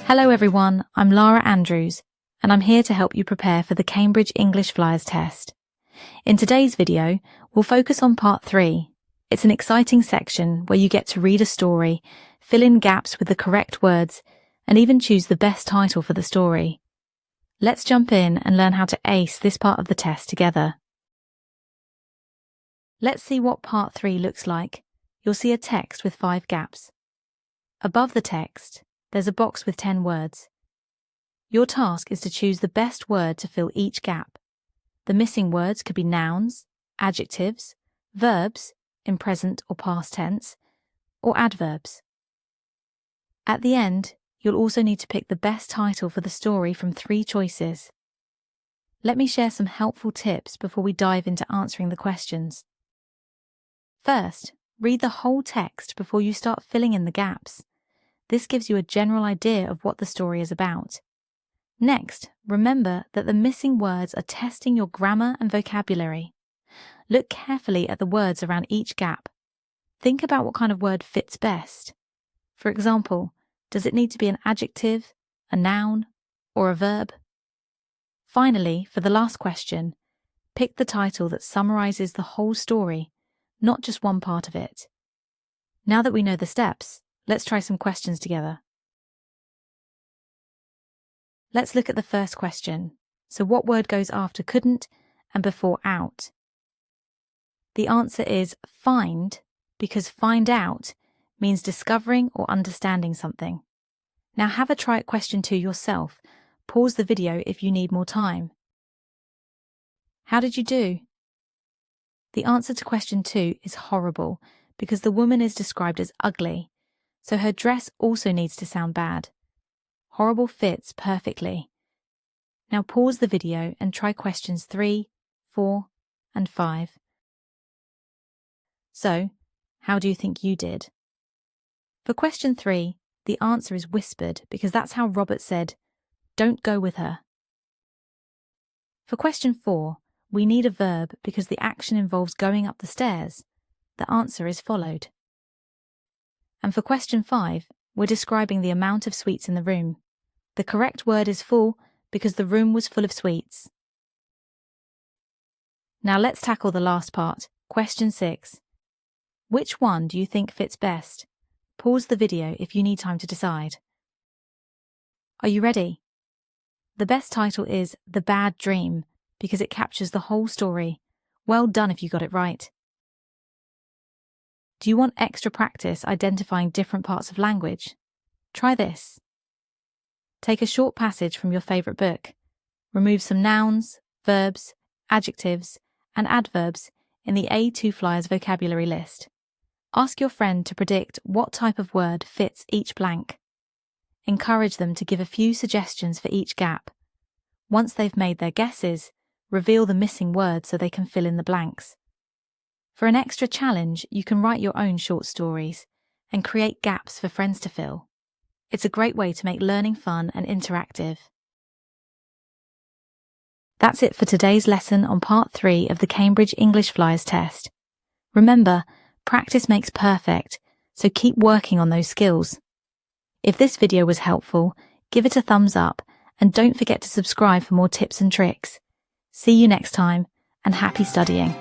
Hello everyone, I'm Lara Andrews, and I'm here to help you prepare for the Cambridge English Flyers test. In today's video, we'll focus on part 3. It's an exciting section where you get to read a story, fill in gaps with the correct words, and even choose the best title for the story. Let's jump in and learn how to ace this part of the test together. Let's see what part 3 looks like. You'll see a text with 5 gaps. Above the text, there's a box with 10 words. Your task is to choose the best word to fill each gap. The missing words could be nouns, adjectives, verbs in present or past tense, or adverbs. At the end, you'll also need to pick the best title for the story from 3 choices. Let me share some helpful tips before we dive into answering the questions. First, read the whole text before you start filling in the gaps. This gives you a general idea of what the story is about. Next, remember that the missing words are testing your grammar and vocabulary. Look carefully at the words around each gap. Think about what kind of word fits best. For example, does it need to be an adjective, a noun, or a verb? Finally, for the last question, pick the title that summarizes the whole story, not just one part of it. Now that we know the steps, let's try some questions together. Let's look at the first question. So what word goes after couldn't and before out? The answer is find, because find out means discovering or understanding something. Now have a try at question 2 yourself. Pause the video if you need more time. How did you do? The answer to question 2 is horrible, because the woman is described as ugly, so her dress also needs to sound bad. Horrible fits perfectly. Now pause the video and try questions 3, 4, and 5. So, how do you think you did? For question 3, the answer is whispered because that's how Robert said, "Don't go with her." For question 4, we need a verb because the action involves going up the stairs. The answer is followed. And for question 5, we're describing the amount of sweets in the room. The correct word is full because the room was full of sweets. Now let's tackle the last part, question 6. Which one do you think fits best? Pause the video if you need time to decide. Are you ready? The best title is The Bad Dream because it captures the whole story. Well done if you got it right. Do you want extra practice identifying different parts of language? Try this. Take a short passage from your favourite book. Remove some nouns, verbs, adjectives, and adverbs in the A2 Flyers vocabulary list. Ask your friend to predict what type of word fits each blank. Encourage them to give a few suggestions for each gap. Once they've made their guesses, reveal the missing word so they can fill in the blanks. For an extra challenge, you can write your own short stories and create gaps for friends to fill. It's a great way to make learning fun and interactive. That's it for today's lesson on part 3 of the Cambridge English Flyers test. Remember, practice makes perfect, so keep working on those skills. If this video was helpful, give it a thumbs up and don't forget to subscribe for more tips and tricks. See you next time, and happy studying.